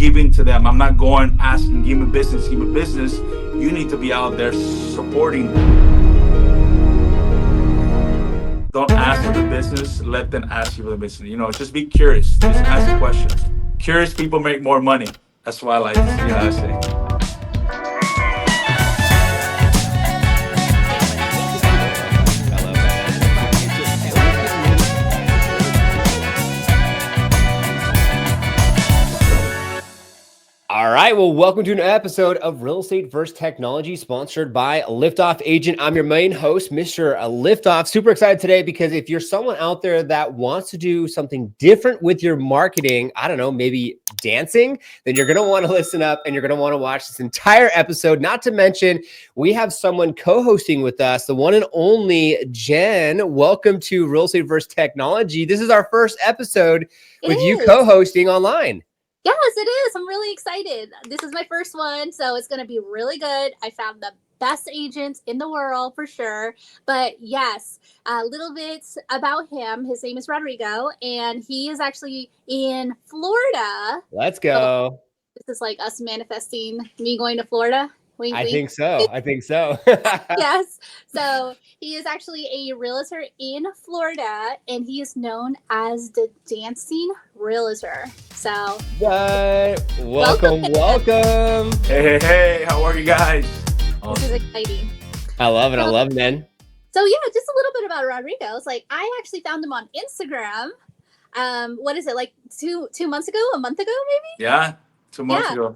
giving to them. I'm not going asking, give me business, give me business. You need to be out there supporting. Don't ask for the business. Let them ask you for the business. Just be curious. Just ask questions. Curious people make more money. That's why I like, I say. All right, well, welcome to an episode of Real Estate vs. Technology, sponsored by Liftoff Agent. I'm your main host, Mr. Liftoff. Super excited today because if you're someone out there that wants to do something different with your marketing, I don't know, maybe dancing, then you're going to want to listen up and you're going to want to watch this entire episode. Not to mention, we have someone co-hosting with us, the one and only Jen. Welcome to Real Estate vs. Technology. This is our first episode with you co-hosting online. Yes, it is. I'm really excited. This is my first one, so it's going to be really good. I found the best agents in the world for sure. But yes, a little bit about him. His name is Rodrigo, and he is actually in Florida. Let's go. So this is like us manifesting me going to Florida. Wink, I wink. think so. Yes. So he is actually a realtor in Florida, and he is known as the Dancing Realtor. So welcome. Hey, how are you guys? This is exciting. I love it, man. So yeah, just a little bit about Rodrigo. It's like I actually found him on Instagram. What is it, like two months ago, a month ago, maybe? Yeah, 2 months ago.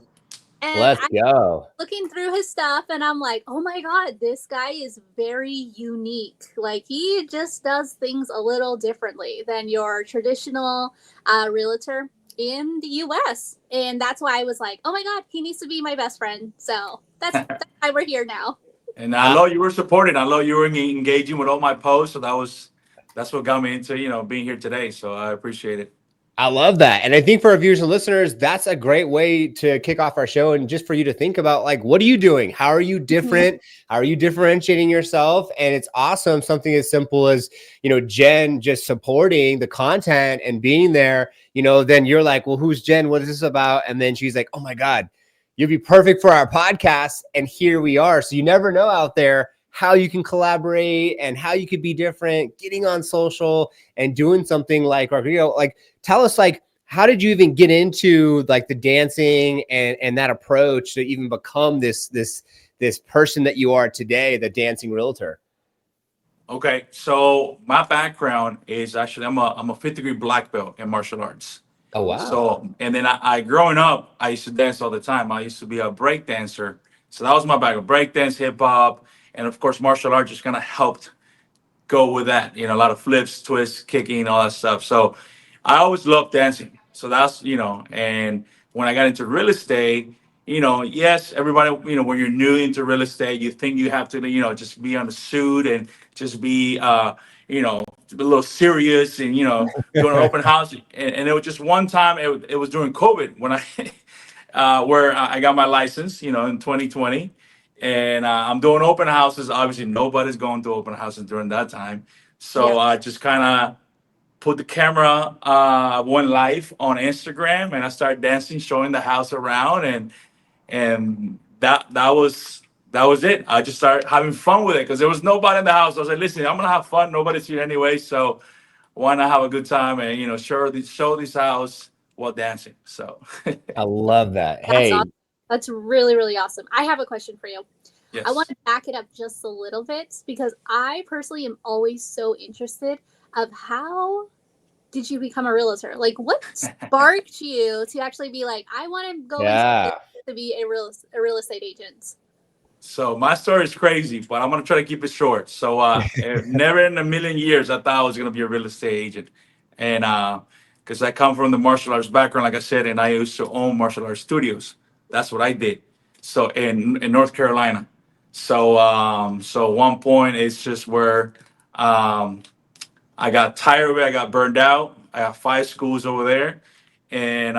And let's go. Looking through his stuff, and I'm like, oh my God, this guy is very unique. Like, he just does things a little differently than your traditional realtor in the US. And that's why I was like, oh my God, he needs to be my best friend. So that's why we're here now. And I love you were supporting. I love you were engaging with all my posts. So that's what got me into, being here today. So I appreciate it. I love that. And I think for our viewers and listeners, that's a great way to kick off our show. And just for you to think about, like, what are you doing? How are you different? How are you differentiating yourself? And it's awesome. Something as simple as, Jen just supporting the content and being there, then you're like, well, who's Jen? What is this about? And then she's like, oh my God, you'd be perfect for our podcast. And here we are. So you never know out there how you can collaborate and how you could be different, getting on social and doing something like Rodrigo. Like, tell us, like, how did you even get into like the dancing and that approach to even become this person that you are today, the dancing realtor? Okay, so my background is actually I'm a fifth degree black belt in martial arts. Oh wow! So and then I growing up, I used to dance all the time. I used to be a break dancer. So that was my background: break dance, hip hop, and of course martial arts just kind of helped go with that. A lot of flips, twists, kicking, all that stuff. So I always loved dancing. So that's, and when I got into real estate, yes, everybody, when you're new into real estate, you think you have to, just be on the suit and just be, a little serious and, doing an open house. And it was just one time, it was during COVID when where I got my license, in 2020. And I'm doing open houses. Obviously, nobody's going to open houses during that time. So I just kind of put the camera one live on Instagram, and I started dancing, showing the house around, and that was it. I just started having fun with it because there was nobody in the house. I was like, listen, I'm gonna have fun. Nobody's here anyway, so why not have a good time and show this house while dancing. So I love that. That's Hey, awesome. That's really, really awesome. I have a question for you. yes. I want to back it up just a little bit because I personally am always so interested of how did you become a realtor? Like, what sparked you to actually be like, I want to go into to be a real estate agent? So my story is crazy, but I'm gonna try to keep it short. So never in a million years I thought I was gonna be a real estate agent, and because I come from the martial arts background, like I said, and I used to own martial arts studios. That's what I did. So in North Carolina. So one point it's just where I got tired of it. I got burned out. I got 5 schools over there, and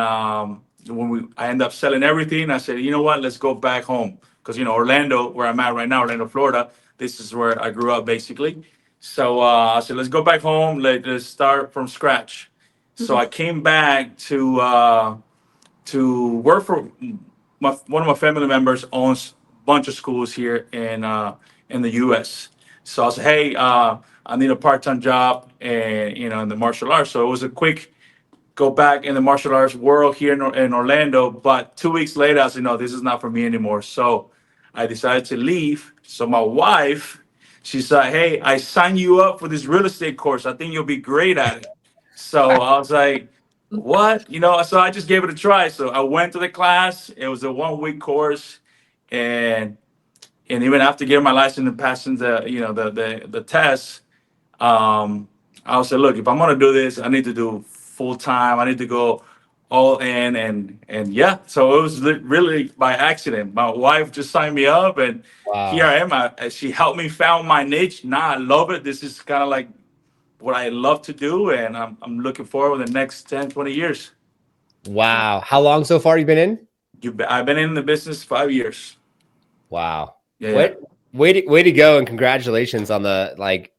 when I ended up selling everything, I said, you know what? Let's go back home because Orlando, where I'm at right now, Orlando, Florida. This is where I grew up, basically. So I said, let's go back home. Let's start from scratch. So I came back to work for one of my family members owns a bunch of schools here in the U.S. So I said, hey, I need a part-time job, and in the martial arts. So it was a quick go back in the martial arts world here in Orlando. But 2 weeks later, I said, no, this is not for me anymore. So I decided to leave. So my wife, she said, hey, I signed you up for this real estate course. I think you'll be great at it. So I was like, what? So I just gave it a try. So I went to the class. It was a 1 week course. And even after getting my license and passing the test, I said, look, if I'm gonna do this, I need to do full time. I need to go all in, and yeah. So it was really by accident. My wife just signed me up, and here Wow. I am. She helped me found my niche. Now I love it. This is kind of like what I love to do, and I'm looking forward to the next 10, 20 years. Wow. How long so far you been in? I've been in the business 5 years. Wow. Yeah, yeah. What way to go, and congratulations on the like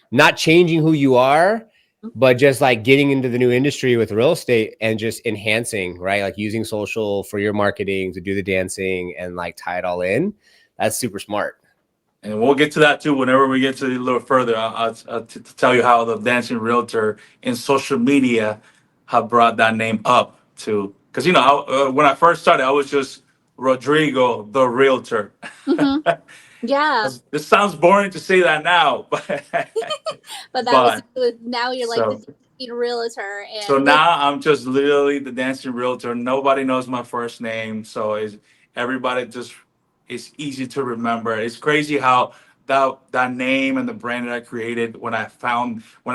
not changing who you are, but just like getting into the new industry with real estate and just enhancing, right? Like using social for your marketing to do the dancing and like tie it all in. That's super smart. And we'll get to that too whenever we get to a little further. To tell you how the dancing realtor in social media have brought that name up to, because when I first started, I was just Rodrigo the realtor. Mm-hmm. Yeah, This sounds boring to say that now, but but that was but now you're like the so dating realtor, so and with now I'm just literally the dancing realtor. Nobody knows my first name, so everybody just it's easy to remember. It's crazy how that name and the brand that I created when I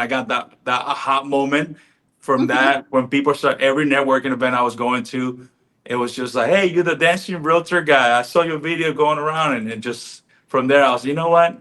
got that aha moment from Mhm. that when people start every networking event I was going to, it was just like, hey, you're the dancing realtor guy. I saw your video going around, and just from there I was, you know what?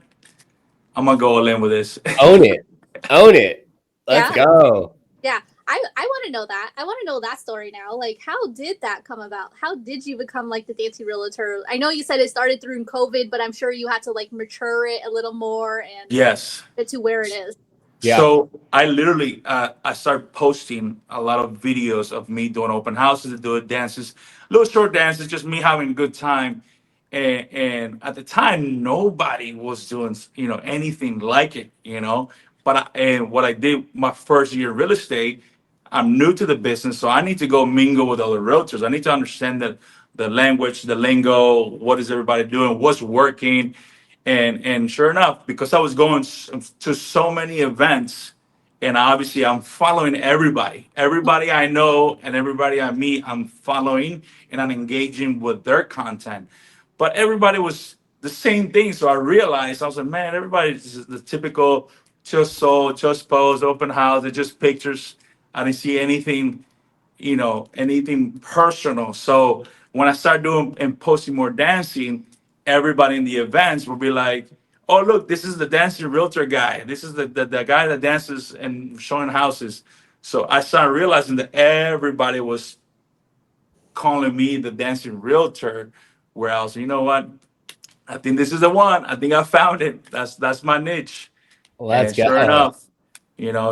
I'm gonna go all in with this. Own it. Own it. Let's Yeah, go. yeah. I want to know that. I want to know that story now. Like, how did that come about? How did you become like the dancing realtor? I know you said it started through COVID, but I'm sure you had to like mature it a little more and Yes. get to where it is. Yeah. So I literally I started posting a lot of videos of me doing open houses, doing dances, little short dances, just me having a good time. And at the time, nobody was doing anything like it, and what I did my first year in real estate, I'm new to the business, so I need to go mingle with other realtors. I need to understand the language, the lingo, what is everybody doing, what's working, and sure enough, because I was going to so many events, and obviously I'm following everybody I know, and everybody I meet, I'm following, and I'm engaging with their content. But everybody was the same thing, so I realized I was like, man, everybody is the typical just sold, just pose, open house, it's just pictures. I didn't see anything personal. So when I started doing and posting more dancing, everybody in the events would be like, oh, look, this is the dancing realtor guy. This is the guy that dances and showing houses. So I started realizing that everybody was calling me the dancing realtor, where I was, you know what? I think this is the one. I think I found it. That's my niche. Let's And sure go. enough,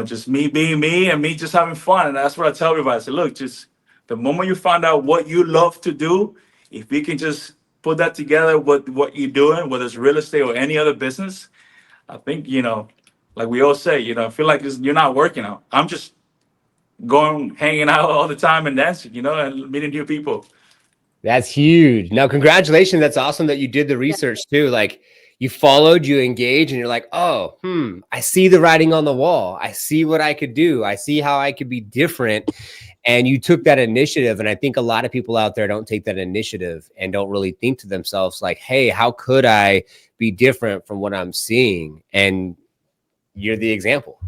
just me being me and me just having fun. And that's what I tell everybody. I say, look, just the moment you find out what you love to do, if you can just put that together with what you're doing, whether it's real estate or any other business, I think, like we all say, I feel like you're not working out. I'm just going, hanging out all the time and dancing, and meeting new people. That's huge. Now, congratulations. That's awesome that you did the Yeah. research too. Like you followed, you engaged, and you're like, oh, I see the writing on the wall. I see what I could do. I see how I could be different. And you took that initiative. And I think a lot of people out there don't take that initiative and don't really think to themselves, like, hey, how could I be different from what I'm seeing? And you're the example.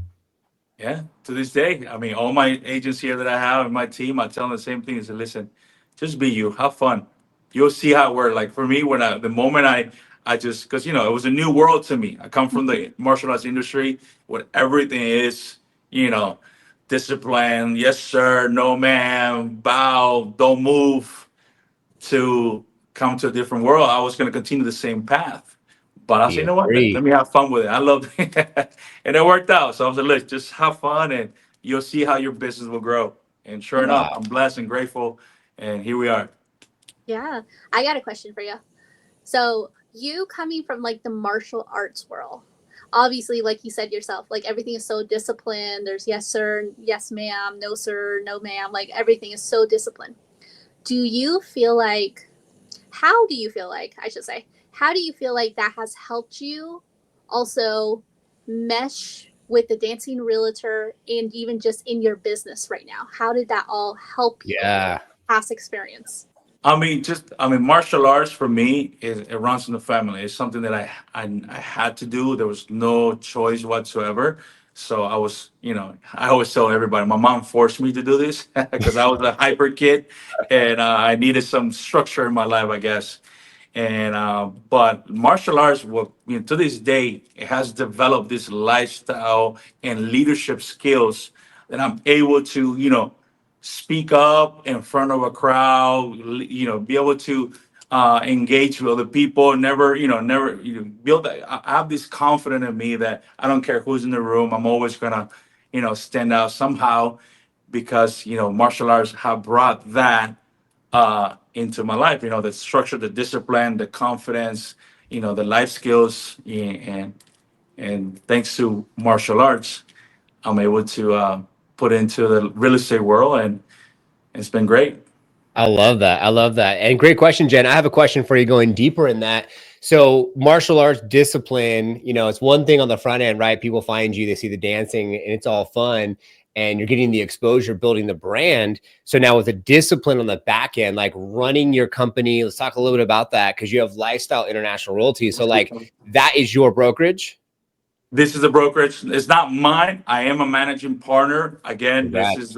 Yeah, to this day, I mean, all my agents here that I have in my team, I tell them the same thing: is listen, just be you, have fun. You'll see how it works. Like for me, the moment I just because it was a new world to me. I come from the martial arts industry, where everything is you know discipline. Yes, sir. No, ma'am. Bow. Don't move. To come to a different world, I was going to continue the same path. But I said, Be you know what? Let free. me have fun with it. I love it. And it worked out. So I was like, look, just have fun and you'll see how your business will grow. And sure enough, Wow. I'm blessed and grateful. and here we are. Yeah. I got a question for you. So, you coming from like the martial arts world, obviously, like you said yourself, like everything is so disciplined. There's yes, sir, yes, ma'am, no, sir, no, ma'am. Like everything is so disciplined. Do you feel like, how do you feel like, I should say, how do you feel like that has helped you also mesh with the dancing realtor and even just in your business right now? How did that all help you, Yeah. past experience? Martial arts for me is it runs in the family. It's something that I had to do. There was no choice whatsoever. So I always tell everybody, my mom forced me to do this because I was a hyper kid, and I needed some structure in my life, I guess. And but martial arts, will, to this day, it has developed this lifestyle and leadership skills that I'm able to, speak up in front of a crowd, be able to engage with other people. Never, build that. I have this confidence in me that I don't care who's in the room. I'm always gonna, stand out somehow because martial arts have brought that into my life. The structure, the discipline, the confidence, the life skills, and thanks to martial arts, I'm able to put into the real estate world, and it's been great. I love that. I love that. And great question, Jen. I have a question for you going deeper in that. So, martial arts discipline, it's one thing on the front end, right? People find you, they see the dancing, and it's all fun. And you're getting the exposure, building the brand. So, now with the discipline on the back end, like running your company, let's talk a little bit about that because you have Lifestyle International Royalty. So, like, that is your brokerage. This is a brokerage. It's not mine. I am a managing partner. Again, this Congrats. is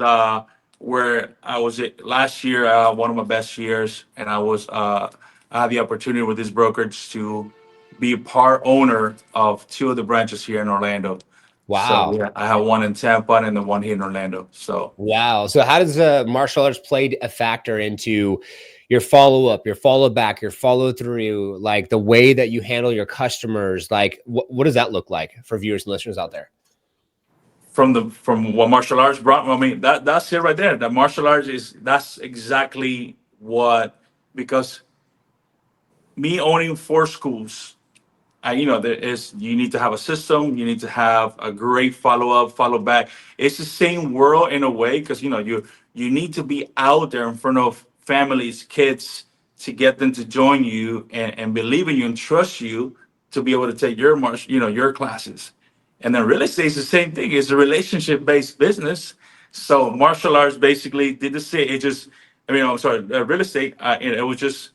where I was at last year, one of my best years, and I had the opportunity with this brokerage to be part owner of two of the branches here in Orlando. So Wow. yeah, I have one in Tampa and the one here in Orlando. So Wow. So how does martial arts play a factor into your follow up, your follow back, your follow through, like the way that you handle your customers? Like what does that look like for viewers and listeners out there? from what martial arts brought, that's it right there. That martial arts that's exactly what, because me owning four schools, there is, you need to have a system. You need to have a great follow up, follow back. It's the same world in a way because you need to be out there in front of families, kids, to get them to join you and believe in you and trust you to be able to take your classes. And then real estate is the same thing. It's a relationship based business. So martial arts basically did the same. It just, I'm sorry, real estate. It was just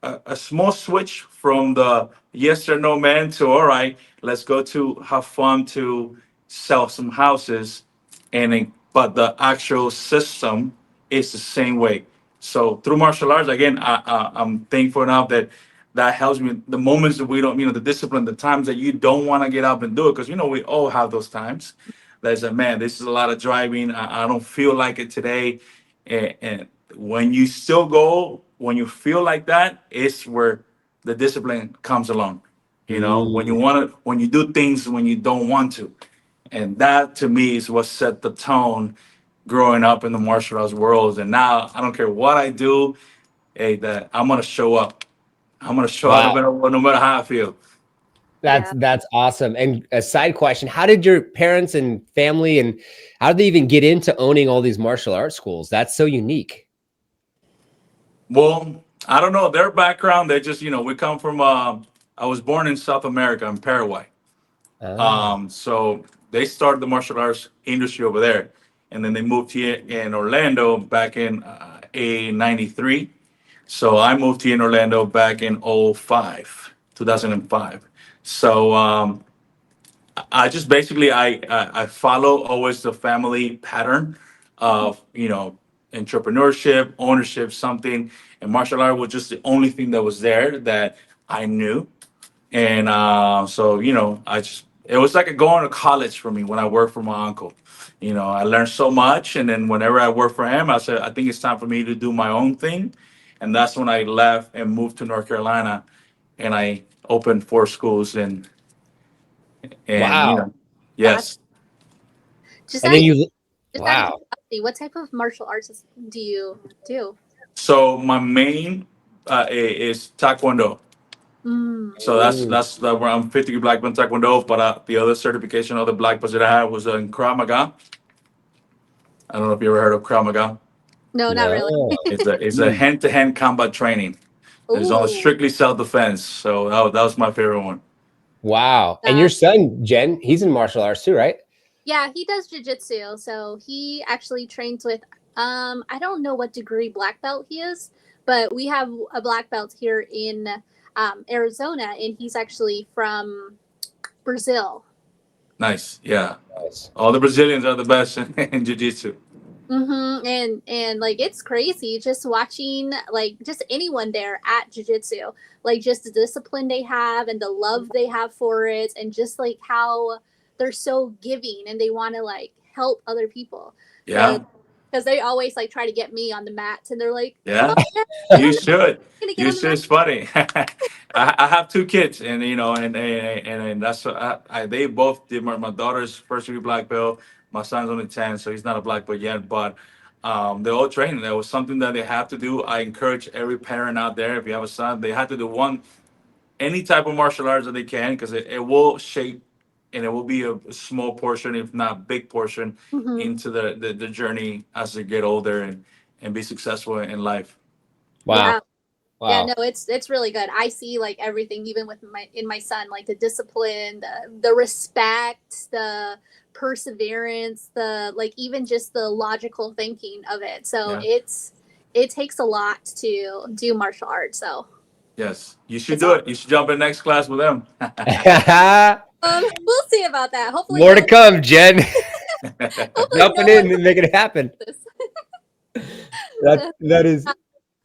a small switch from the yes or no man to all right, let's go to have fun to sell some houses, but the actual system is the same way. So through martial arts, again, I'm thankful enough that that helps me. The moments that we don't, the discipline, the times that you don't want to get up and do it, because we all have those times. There's a man. This is a lot of driving. I don't feel like it today, and when you still go, when you feel like that, it's where the discipline comes along. When you Mm, want to, when you do things when you don't want to, and that to me is what set the tone growing up in the martial arts world. And now I don't care what I do, hey, that I'm gonna show up. I'm gonna show up wow. no matter how I feel. That's Yeah. that's awesome. And a side question, how did your parents and family and how did they even get into owning all these martial arts schools? That's so unique. Well, I don't know their background. They just, we come from. I was born in South America in Paraguay. Ah, So they started the martial arts industry over there, and then they moved here in Orlando back in a '93. So I moved here in Orlando back in '05, 2005. So I just basically I follow always the family pattern of entrepreneurship, ownership, something, and martial art was just the only thing that was there that I knew. And so, I just, it was like going to college for me when I worked for my uncle. I learned so much. And then whenever I worked for him, I said, I think it's time for me to do my own thing. And that's when I left and moved to North Carolina, and I opened four schools. And wow. yes. Just And out then of you just out of wow. curiosity, What type of martial arts do you do? So my main is Taekwondo. Mm. So that's where I'm 50 black belt in Taekwondo. But the other certification, other black belts that I had was in Krav Maga. I don't know if you ever heard of Krav Maga. No, not really. No. It's a Mm. hand-to-hand combat training. It's all Ooh, strictly self-defense. So that was my favorite one. Wow. And your that son, Jen, he's in martial arts too, right? yeah, he does jujitsu. So he actually trains with I don't know what degree black belt he is, but we have a black belt here in Arizona, and he's actually from Brazil. Nice. Yeah. Nice. All the Brazilians are the best in jiu-jitsu. And like it's crazy just watching like just anyone there at jiu-jitsu, like just the discipline they have and the love they have for it, and just like how they're so giving and they want to like help other people, because Yeah. they always like try to get me on the mats, and they're like, oh Yeah. yeah, You I'm should. gonna get You on the should. mat. It's funny. I have two kids, and and that's they both did. My daughter's first degree black belt. My son's only 10, so he's not a black belt yet. But they're all training. That was something that they have to do. I encourage every parent out there, if you have a son, they have to do any type of martial arts that they can, because it will shape, and it will be a small portion, if not big portion, Hmm. into the journey as they get older and be successful in life. Yeah. Wow. Yeah, Wow. no, it's really good. I see like everything, even with my son, like the discipline, the respect, the perseverance, the like even just the logical thinking of it. So Yeah. it takes a lot to do martial arts. So Yes. You should it's do all it. You should jump in next class with them. we'll see about that. Hopefully More to he'll come, Jen. hopefully Jumping no one in and making it happen. this. That is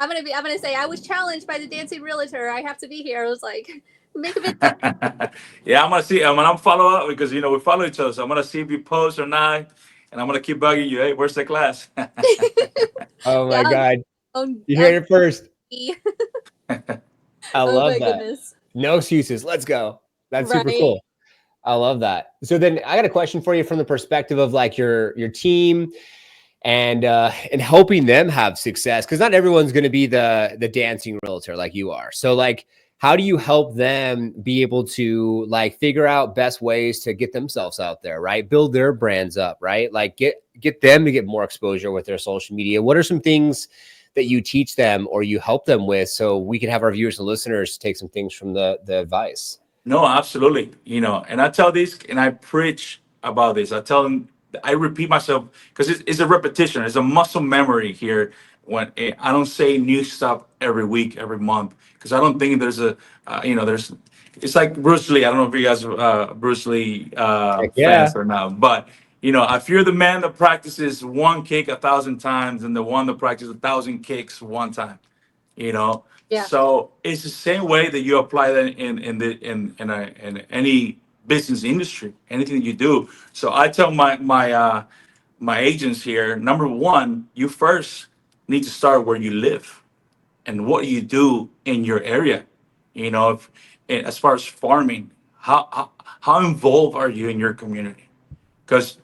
I'm gonna say I was challenged by the dancing realtor. I have to be here. I was like, make a video. Yeah, I'm gonna see. I'm gonna follow up because we follow each other. So I'm gonna see if you post or not, and I'm gonna keep bugging you. Hey, where's the class? oh Yeah, my God. You I'll heard it first. be. I Oh love my that. goodness. No excuses. Let's go. That's super Right. cool. I love that. So then I got a question for you from the perspective of like your team and helping them have success, because not everyone's going to be the dancing realtor like you are. So like how do you help them be able to like figure out best ways to get themselves out there, right? Build their brands up, right? Like get them to get more exposure with their social media. What are some things that you teach them or you help them with so we can have our viewers and listeners take some things from the advice? No, absolutely. And I tell these and I preach about this. I tell them, I repeat myself because it's a repetition. It's a muscle memory here. When I don't say new stuff every week, every month, because I don't think there's there's, it's like Bruce Lee. I don't know if you guys are Bruce Lee Heck yeah. fans or not, but if you're the man that practices one kick 1,000 times and the one that practices 1,000 kicks one time, you know Yeah. so it's the same way that you apply that in any business industry, anything you do. So I tell my agents here, number one, you first need to start where you live and what you do in your area. If as far as farming, how involved are you in your community? Because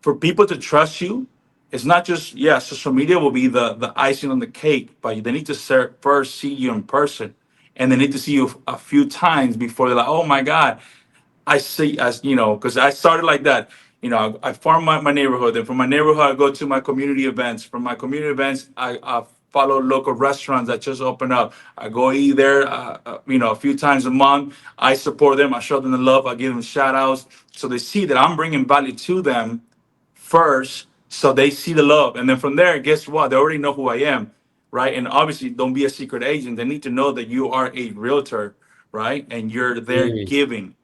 for people to trust you, it's not just, yeah, social media will be the icing on the cake, but they need to first see you in person, and they need to see you a few times before they're like, oh my God, I see, as because I started like that. I farm my neighborhood. Then from my neighborhood, I go to my community events. From my community events, I follow local restaurants that just open up. I go eat there, a few times a month. I support them. I show them the love. I give them shout outs. So they see that I'm bringing value to them first, so they see the love. And then from there, guess what? They already know who I am, right? And obviously, don't be a secret agent. They need to know that you are a realtor, right? And you're there Mm. giving.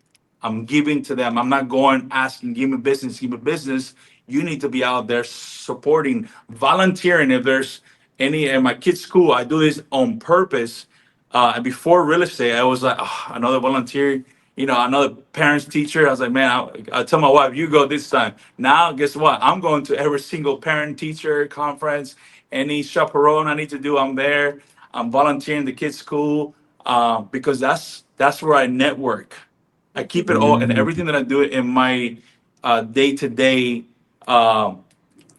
I'm giving to them. I'm not going asking, give me business, give me business. You need to be out there supporting, volunteering. If there's any in my kids' school, I do this on purpose. And before real estate, I was like, "Ah, another volunteer, another parents teacher." I was like, man, I tell my wife, you go this time. Now, guess what? I'm going to every single parent teacher conference, any chaperone I need to do, I'm there. I'm volunteering the kids' school because that's where I network. I keep it all and Mm. everything that I do in my day to day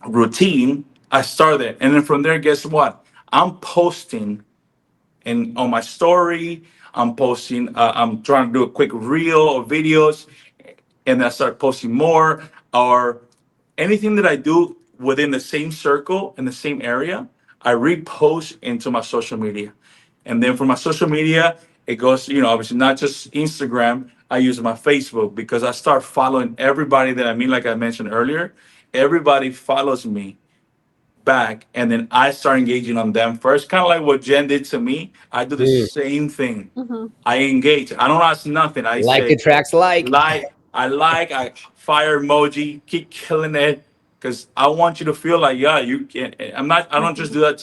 routine. I started it, and then from there, guess what? I'm posting and on my story. I'm posting. I'm trying to do a quick reel or videos, and then I start posting more or anything that I do within the same circle in the same area. I repost into my social media, and then for my social media, it goes. Obviously not just Instagram. I use my Facebook because I start following everybody that I meet. Like I mentioned earlier, everybody follows me back, and then I start engaging on them first, kind of like what Jen did to me. I do the Mm. same thing. Mm-hmm. I engage. I don't ask nothing. I Like say attracts like. I fire emoji, keep killing it, because I want you to feel like, yeah, you can. I don't just Mm-hmm. do that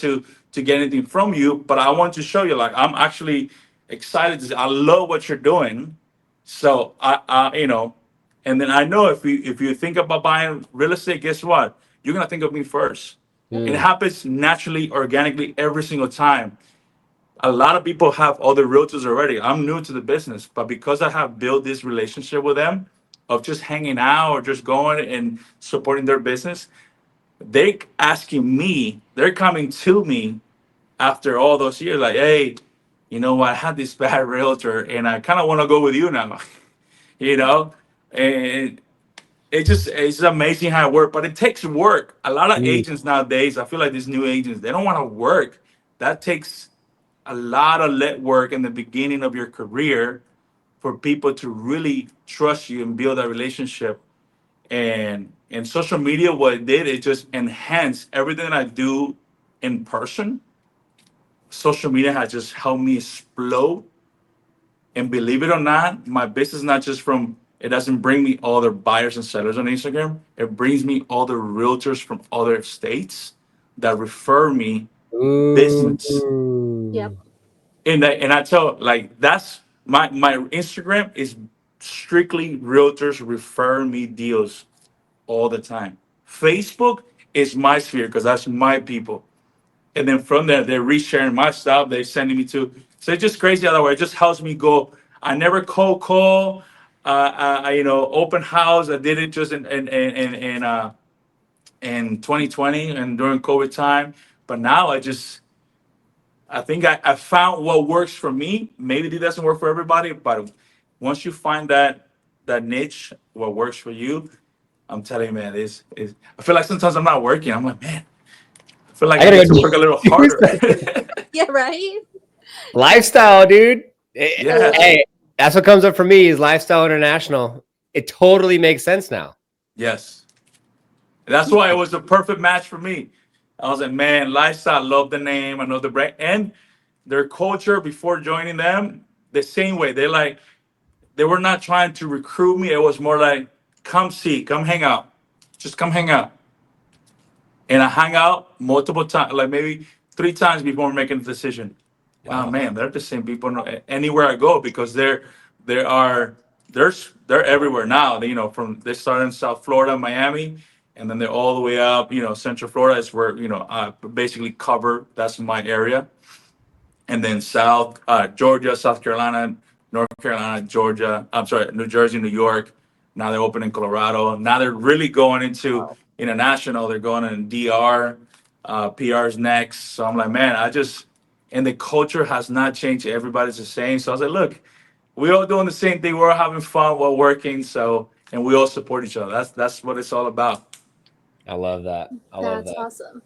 to get anything from you, but I want to show you like I'm actually excited. I love what you're doing. So and then I know if you think about buying real estate, guess what? You're gonna think of me first. Yep. It Mm. happens naturally, organically every single time. A lot of people have other realtors already. I'm new to the business, but because I have built this relationship with them of just hanging out or just going and supporting their business, they're coming to me after all those years, like, hey, I had this bad realtor and I kind of want to go with you now, you know? And it's amazing how it works, but it takes work. A lot of Mm. agents nowadays, I feel like these new agents, they don't want to work. That takes a lot of let work in the beginning of your career for people to really trust you and build that relationship. And social media, what it did, it just enhanced everything that I do in person. Social media has just helped me explode. And believe it or not, my business not just from it doesn't bring me all the buyers and sellers on Instagram. It brings me all the realtors from other states that refer me business. Yep. Ooh. And I tell like that's my Instagram is strictly realtors refer me deals all the time. Facebook is my sphere because that's my people. And then from there they're resharing my stuff. They're sending me to. So it's just crazy other way. It just helps me go. I never cold call. Open house. I did it just in 2020 and during COVID time. But now I think I found what works for me. Maybe it doesn't work for everybody, but once you find that niche, what works for you, I'm telling you, man, is I feel like sometimes I'm not working. I'm like, man, I feel like I I gotta need go to work a little do harder. Yeah. Right. Yeah. lifestyle, dude. Yes, Totally. Hey, that's what comes up for me is Lifestyle International. It totally makes sense now. yes. That's why it was the perfect match for me. I was like, man, lifestyle. I love the name. I know the brand and their culture before joining them. The same way they were not trying to recruit me. It was more like, come see, come hang out, just come hang out. And I hang out multiple times, like maybe 3 times before making a decision. Wow, Wow. man, they're the same people anywhere I go because they are they're everywhere now. From they started in South Florida, Miami, and then they're all the way up. Central Florida is where I basically cover. That's my area, and then South Georgia, South Carolina, North Carolina, Georgia. I'm sorry, New Jersey, New York. Now they're opening Colorado. Now they're really going into Wow. international. They're going in DR. PR's next. So I'm like, man, and the culture has not changed. Everybody's the same. So I was like, look, we're all doing the same thing. We're all having fun while working. So and we all support each other. That's what it's all about. I love that. I love That's that. awesome.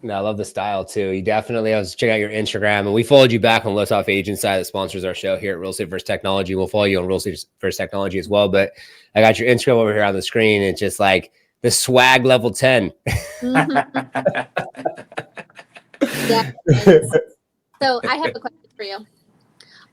No, I love the style too. You definitely, I was checking out your Instagram and we followed you back on Let's Off Agent side that sponsors our show here at Real Estate First Technology. We'll follow you on Real Estate First Technology as well. But I got your Instagram over here on the screen. It's just like the swag level 10. Hmm. Yeah, it is. So I have a question for you.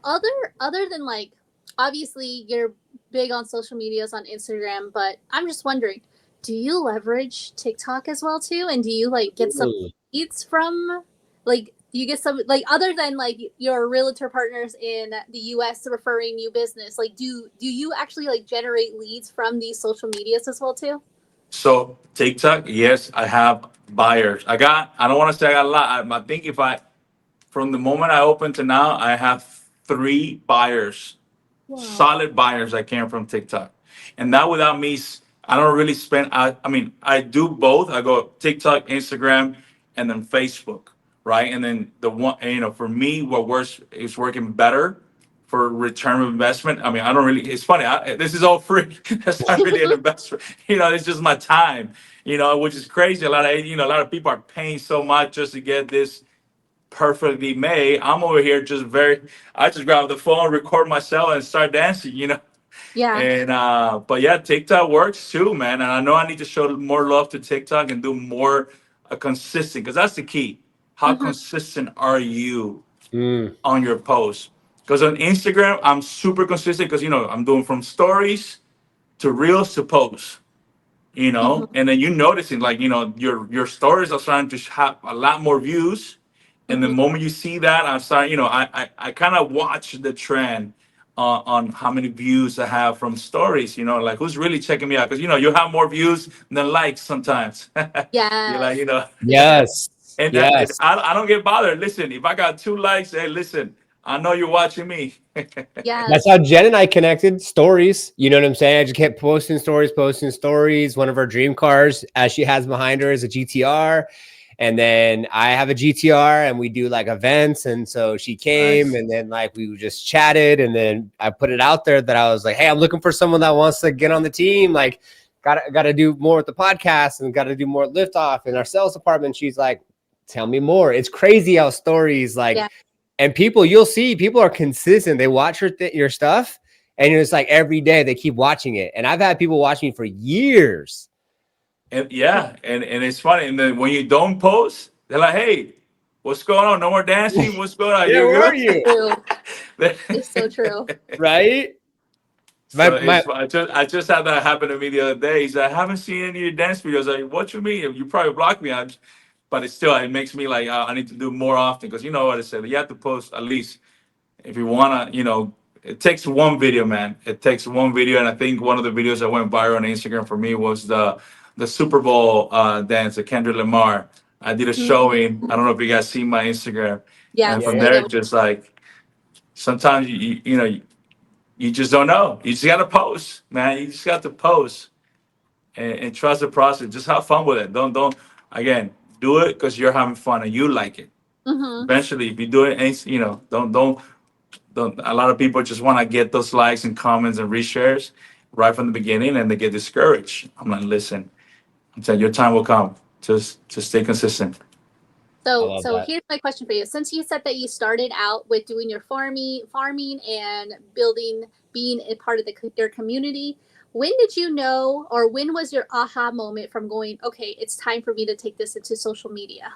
Other than like, obviously you're big on social medias on Instagram, but I'm just wondering, do you leverage TikTok as well too? And do you like get some Ooh. leads from like do you get some like other than like your realtor partners in the US referring you business, like do you actually like generate leads from these social medias as well too? So TikTok, yes, I have buyers. I don't want to say I got a lot. I think if I from the moment I opened to now, I have 3 buyers, Wow. solid buyers that came from TikTok, and that without me. I don't really spend. I mean, I do both. I go TikTok, Instagram, and then Facebook, right? And then the one, for me, what works is working better for return of investment. I mean, I don't really. It's funny. This is all free. That's not really an investment. It's just my time. Which is crazy. A lot of people are paying so much just to get this perfectly made. I'm over here just very. I just grab the phone, record myself, and start dancing. Yeah. And but yeah, TikTok works too, man. And I know I need to show more love to TikTok and do more consistent, because that's the key. How Hmm. consistent are you Mm, on your posts? Because on Instagram, I'm super consistent because I'm doing from stories to reels to posts. Hmm. And then you noticing, like, your stories are starting to have a lot more views. And the Hmm. moment you see that, I'm starting, I kind of watch the trend on how many views I have from stories, like who's really checking me out. Because you have more views than likes sometimes. You're like, Yes. yes. and Yes. I don't get bothered. Listen, if I got 2 likes, hey, listen, I know you're watching me. That's Yes. how Jen and I connected. Stories. You know what I'm saying? I just kept posting stories, posting stories. One of her dream cars, as she has behind her, is a GTR. And then I have a GTR and we do like events. And so she came Nice. and then like we just chatted. And then I put it out there that I was like, hey, I'm looking for someone that wants to get on the team. Like, gotta do more with the podcast and gotta do more liftoff in our sales department. She's like, tell me more. It's crazy how stories like Yeah. and people, you'll see people are consistent. They watch your stuff, and it's like every day they keep watching it. And I've had people watch me for years. And yeah, and it's funny. And then when you don't post, they're like, "Hey, what's going on? No more dancing. What's going on? Yeah, You where are good?" you? True. It's so true. Right? So My it's I just had that happen to me the other day. He's like, "I haven't seen any of your dance videos." Like, what you mean? You probably blocked me. But it's still, it makes me like, I need to do more often, because you know what I said. You have to post at least, if you wanna, it takes one video, man. It takes one video, and I think one of the videos that went viral on Instagram for me was the Super Bowl dance, the Kendrick Lamar. I did a showing. I Mhm. don't know if you guys see my Instagram, and Yes, from yeah, I there, do. just like sometimes you just don't know. You just gotta post, man. You just got to post and trust the process. Just have fun with it. Don't again do it because you're having fun and you like it. Hmm. Eventually, if you do it, and don't. A lot of people just want to get those likes and comments and reshares right from the beginning, and they get discouraged. I'm like, listen, I'm saying your time will come. Just stay consistent. I So, love so that. here's my question for you. Since you said that you started out with doing your farming and building, being a part of your community, when did you know, or when was your aha moment from going, okay, it's time for me to take this into social media?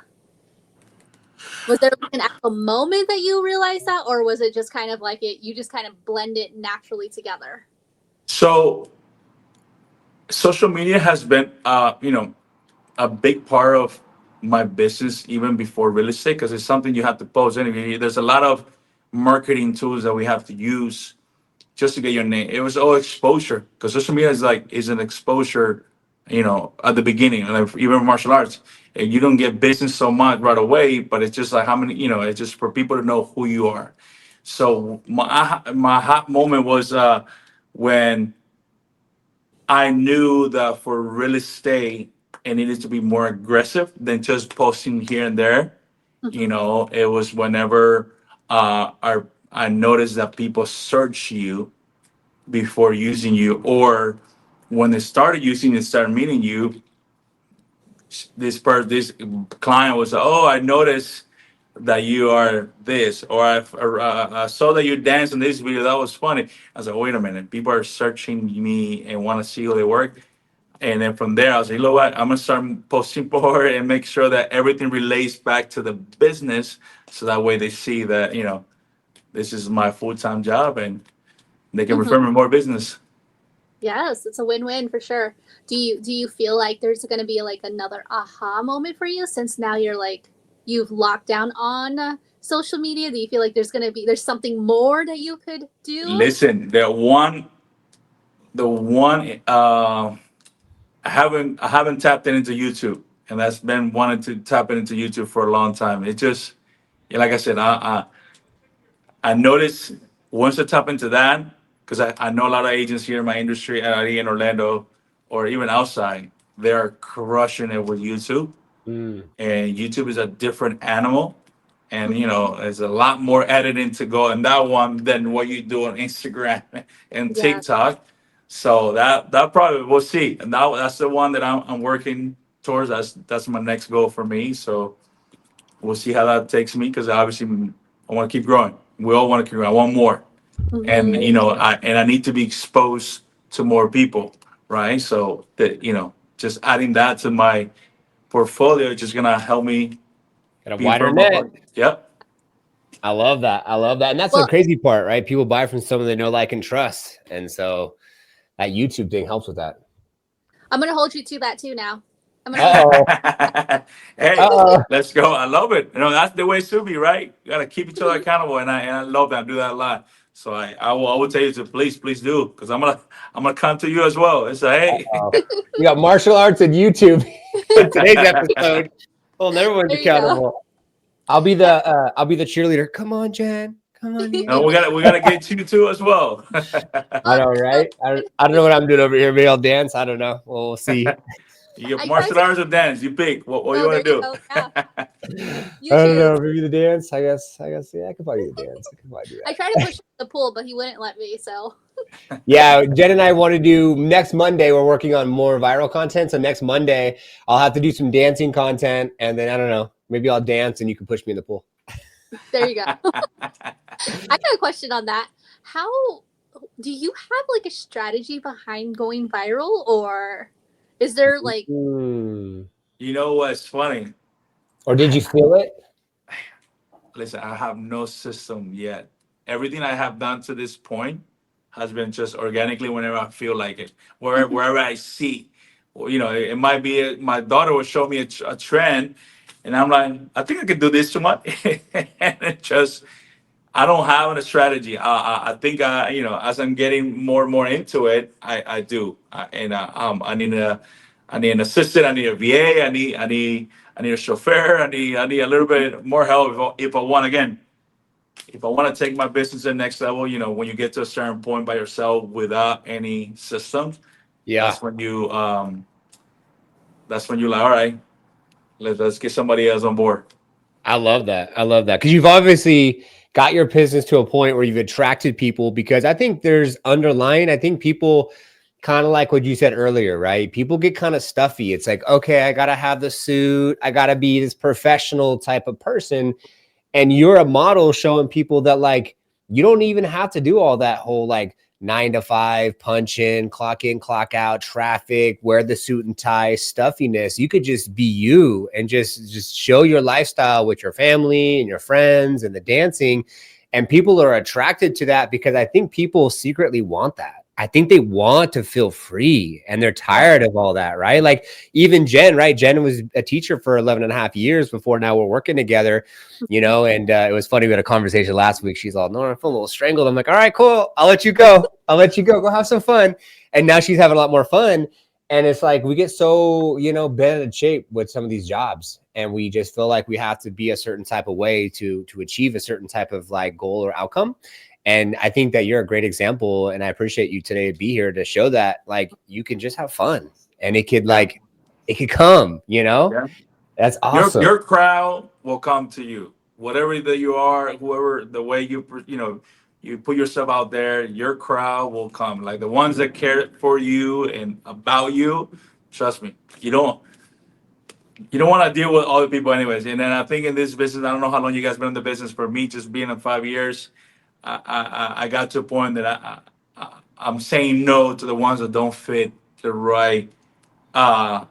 Was there like an actual moment that you realized that, or was it just kind of like you just kind of blend it naturally together? So social media has been, a big part of my business even before real estate, because it's something you have to post anyway. There's a lot of marketing tools that we have to use just to get your name. It was all exposure, because social media is an exposure. At the beginning, like even martial arts, you don't get business so much right away, but it's just like how many. It's just for people to know who you are. So my hot moment was when I knew that for real estate, it needed to be more aggressive than just posting here and there. Hmm. It was whenever I noticed that people search you before using you, or when they started using and started meeting you, this client was like, "Oh, I noticed that you are this," or I saw that you danced in this video. That was funny. I was like, "Wait a minute, people are searching me and want to see how they work." And then from there, I was like, "You know what? I'm gonna start posting more and make sure that everything relates back to the business, so that way they see that this is my full time job and they can Hmm. refer me more business." Yes, it's a win-win for sure. Do you feel like there's going to be like another aha moment for you since now you're like you've locked down on social media? Do you feel like there's something more that you could do? Listen, the one I haven't tapped into YouTube, and that's been wanting to tap into YouTube for a long time. It just, yeah, like I said, I noticed once I tap into that, because I know a lot of agents here in my industry, in Orlando, or even outside, they're crushing it with YouTube. Mm. And YouTube is a different animal. And Mhm. there's a lot more editing to go in that one than what you do on Instagram and Yeah. TikTok. So that probably we'll see. And that's the one that I'm working towards. That's my next goal for me. So we'll see how that takes me because obviously I want to keep growing. We all want to keep growing. I want more, and Mhm. I need to be exposed to more people, right? So that just adding that to my portfolio is just gonna help me Got a be wider from net. above. Yep. I love that. I love that. And that's the Well, crazy part, right? People buy from someone they know, like, and trust. And so that YouTube thing helps with that. I'm gonna hold you to that too. Now, I'm gonna hold. Uh-oh. Hey, Uh-oh. let's go. I love it. That's the way it should be, right? You gotta keep each other accountable, and I love that. I do that a lot. So I will tell you to please do because I'm gonna come to you as well and say, hey. Uh-oh. We got martial arts and YouTube in today's episode. Holding everyone's There you go. accountable. Yeah. I'll be the cheerleader. Come on, Jen. Come on, No, Jen. we gotta get you too as well. I Oh, know, right? I don't know what I'm doing over here. Maybe I'll dance. I don't know. We'll see. You I try martial to. arts or dance, you pick. What you Oh, there want you to go. Yeah, I you don't choose. know. Maybe the dance. I guess. Yeah, I could probably do the dance. I could probably do I that. tried to push him in the pool, but he wouldn't let me. So Yeah, Jen and I want to do next Monday. We're working on more viral content. So next Monday, I'll have to do some dancing content, and then I don't know. Maybe I'll dance, and you can push me in the pool. there you go. I got a question on that. How do you have like a strategy behind going viral, or is there like? Hmm. You know what's funny? Or did you feel it? Listen, I have no system yet. Everything I have done to this point has been just organically whenever I feel like it, wherever I see. Well, it might be my daughter will show me a trend, and I'm like, I think I could do this too much, and it just I don't have a strategy. I think as I'm getting more and more into it, I do. And I need an assistant. I need a VA. I need a chauffeur. I need a little bit more help if I want again. If I want to take my business to the next level, when you get to a certain point by yourself without any systems, Yeah. that's when you're like, all right, let's get somebody else on board. I love that. I love that because you've obviously got your business to a point where you've attracted people. Because I think there's underlying, I think people kind of like what you said earlier, right? People get kind of stuffy. It's like, okay, I got to have the suit, I got to be this professional type of person. And you're a model showing people that, like, you don't even have to do all that whole like 9 to 5 punch in, clock out, traffic, wear the suit and tie stuffiness. You could just be you and just show your lifestyle with your family and your friends and the dancing. And people are attracted to that because I think people secretly want that. I think they want to feel free and they're Yeah. tired of all that, right? Like even Jen, right? Jen was a teacher for 11 and a half years before now we're working together, and it was funny. We had a conversation last week. She's all, no, I feel a little strangled. I'm like, all right, cool. I'll let you go. I'll let you go. Go have some fun. And now she's having a lot more fun. And it's like we get so, bent in shape with some of these jobs. And we just feel like we have to be a certain type of way to achieve a certain type of like goal or outcome. And I think that you're a great example. And I appreciate you today to be here to show that like you can just have fun and Yeah, it could come. yeah. That's Your awesome. your crowd will come to you. Whatever that you are, whoever the way you put yourself out there, your crowd will come. Like the ones that care for you and about you. Trust me, you don't want to deal with other people anyways. And then I think in this business, I don't know how long you guys been in the business. For me, just being in 5 years, I got to a point that I'm saying no to the ones that don't fit the right uh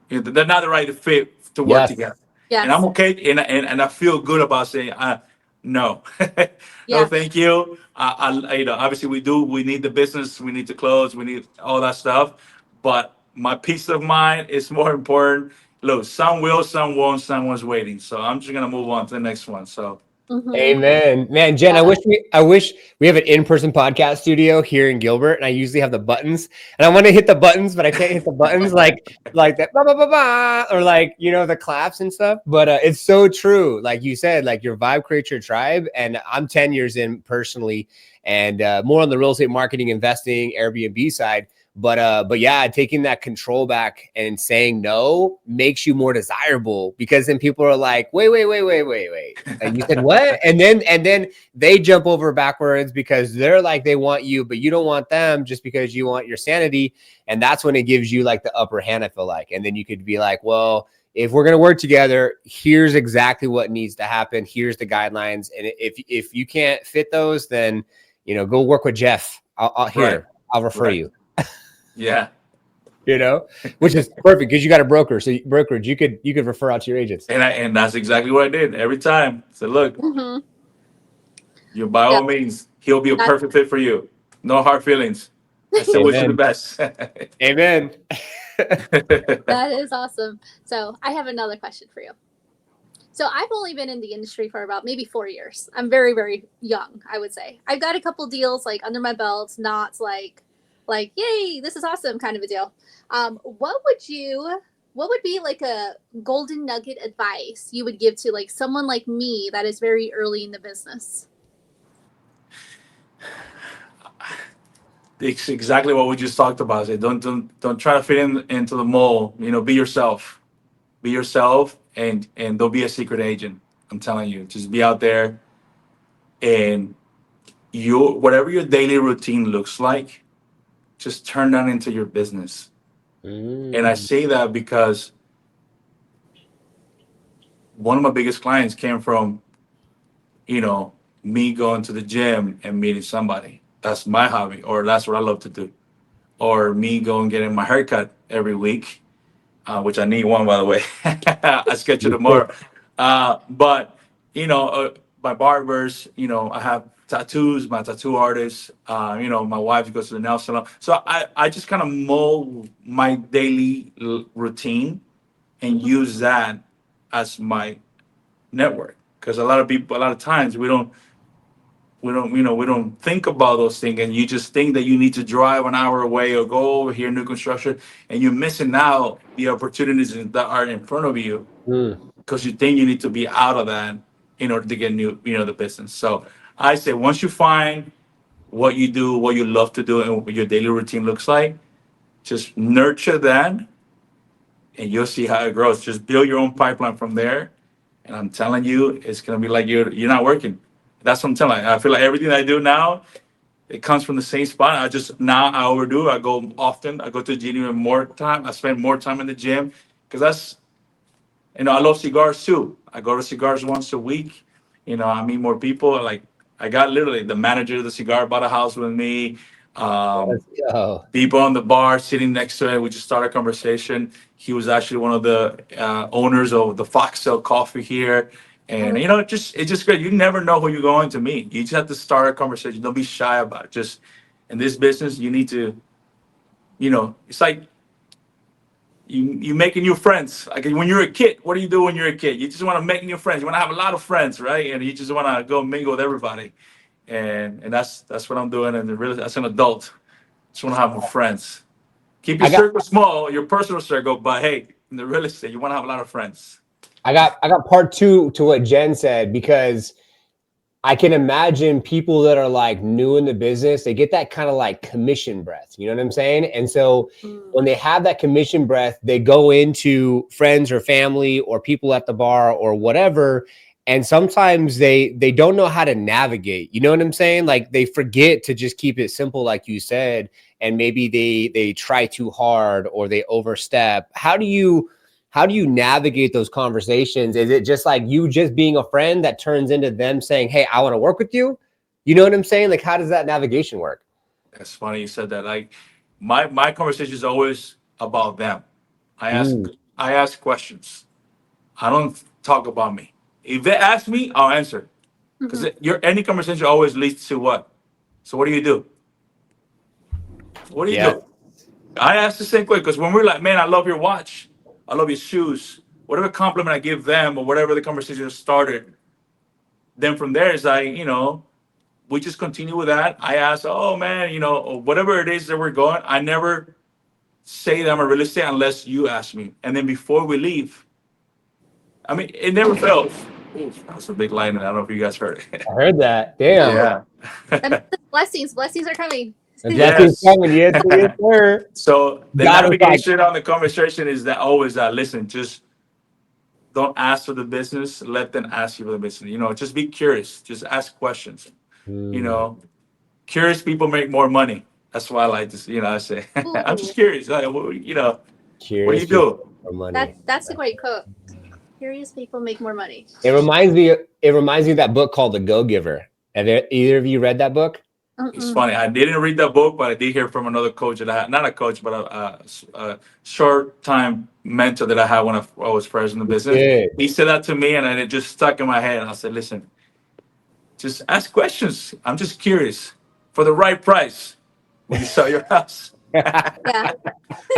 they're not the right fit to work Yes. together, and I'm Yes. okay, and I feel good about saying, no, no, Yeah. thank you. Obviously we need the business, we need to close, we need all that stuff, but my peace of mind is more important. Look, some will, some won't, someone's waiting, so I'm just gonna move on to the next one. So Mm-hmm. Amen. Man, Jen, Yeah. I wish we have an in-person podcast studio here in Gilbert, and I usually have the buttons. And I want to hit the buttons, but I can't hit the buttons like that ba, ba, ba, ba, or like, the claps and stuff. But it's so true. Like you said, like your vibe creates your tribe. And I'm 10 years in personally and more on the real estate marketing, investing, Airbnb side. But yeah, taking that control back and saying no makes you more desirable, because then people are like, wait. And you said what? And then they jump over backwards because they're like, they want you, but you don't want them, just because you want your sanity. And that's when it gives you like the upper hand, I feel like. And then you could be like, well, if we're going to work together, here's exactly what needs to happen. Here's the guidelines. And if you can't fit those, then, go work with Jeff. Right. I'll refer Right. you, Yeah. which is perfect because you got a broker. So brokerage, you could refer out to your agents. And that's exactly what I did every time. So look, Mm-hmm. you by Yeah, all means, he'll be a that, perfect fit for you. No hard feelings. I still wish you the Amen. best. Amen. that is awesome. So I have another question for you. So I've only been in the industry for about maybe 4 years. I'm very, very young, I would say. I've got a couple deals like under my belt, not like, yay, this is awesome kind of a deal. What would be like a golden nugget advice you would give to like someone like me that is very early in the business? It's exactly what we just talked about. Say, don't try to fit into the mold. Be yourself. Be yourself, and don't be a secret agent. I'm telling you, just be out there, and whatever your daily routine looks like, just turn that into your business. And I Mm. say that because one of my biggest clients came from, me going to the gym and meeting somebody. That's my hobby, or that's what I love to do. Or me going getting my haircut every week, which I need one, by the way. I schedule tomorrow. But, my barbers, I have tattoos, my tattoo artist, my wife goes to the nail salon. So I just kind of mold my daily routine and use that as my network. Because a lot of people, a lot of times we don't think about those things, and you just think that you need to drive an hour away or go over here, new construction, and you're missing out the opportunities that are in front of you Mm. because you think you need to be out of that in order to get new, the business. So I say once you find what you do, what you love to do, and what your daily routine looks like, just nurture that, and you'll see how it grows. Just build your own pipeline from there, and I'm telling you, it's gonna be like you're not working. That's what I'm telling you. I feel like everything I do now, it comes from the same spot. I overdo. I go often. I go to the gym even more time. I spend more time in the gym because I love cigars too. I go to cigars once a week. I meet more people. Like I got literally the manager of the cigar bought a house with me. Um, Let's go. People on the bar sitting next to it. We just started a conversation. He was actually one of the owners of the Foxtail Coffee here. And Oh, it's just great. You never know who you're going to meet. You just have to start a conversation. Don't be shy about it. Just in this business, you need to, it's like you making new friends. Like when you're a kid, what do you do when you're a kid? You just want to make new friends. You want to have a lot of friends, right? And you just want to go mingle with everybody. And that's what I'm doing. And really, as an adult, just want to have more friends. Keep your I got circle small, your personal circle, but hey, in the real estate, you want to have a lot of friends. I got part two to what Jen said, because I can imagine people that are like new in the business, they get that kind of like commission breath. You know what I'm saying? And so mm, when they have that commission breath, they go into friends or family or people at the bar or whatever. And sometimes they don't know how to navigate. You know what I'm saying? Like they forget to just keep it simple, like you said, and maybe they try too hard or they overstep. How do you navigate those conversations? Is it just like you just being a friend that turns into them saying, hey, I want to work with you? You know what I'm saying? Like, how does that navigation work? That's funny you said that. Like my conversation is always about them. I ask Mm. I ask questions. I don't talk about me. If they ask me, I'll answer. Because mhm. your any conversation always leads to what? So what do you do? What do you Yeah. do? I ask the same question because when we're like, man, I love your watch, I love your shoes, whatever compliment I give them or whatever the conversation started, then from there is like, we just continue with that. I ask, oh man, or whatever it is that we're going. I never say that I'm a real estate unless you ask me. And then before we leave, I mean, it never fails. Oof, that's a big line, and I don't know if you guys heard it. I heard that. Damn. Yeah. That means blessings. Blessings are coming. The blessing's Yes. coming. Yes, yes, sir. So the God was like, navigation on the conversation is that always that listen, just don't ask for the business, let them ask you for the business. Just be curious, just ask questions. You hmm, know, curious people make more money. That's why I like to, I say, I'm just Ooh, curious. What do curious you people do? for money. that's a great quote. Curious people make more money. It reminds me. It reminds me of that book called The Go Giver. Have either of you read that book? It's Mm-mm. funny. I didn't read that book, but I did hear from another coach that I had, not a coach, but a short time mentor that I had when I was fresh in the business. Good. He said that to me, and then it just stuck in my head. And I said, listen, just ask questions. I'm just curious for the right price when you sell your house. Yeah,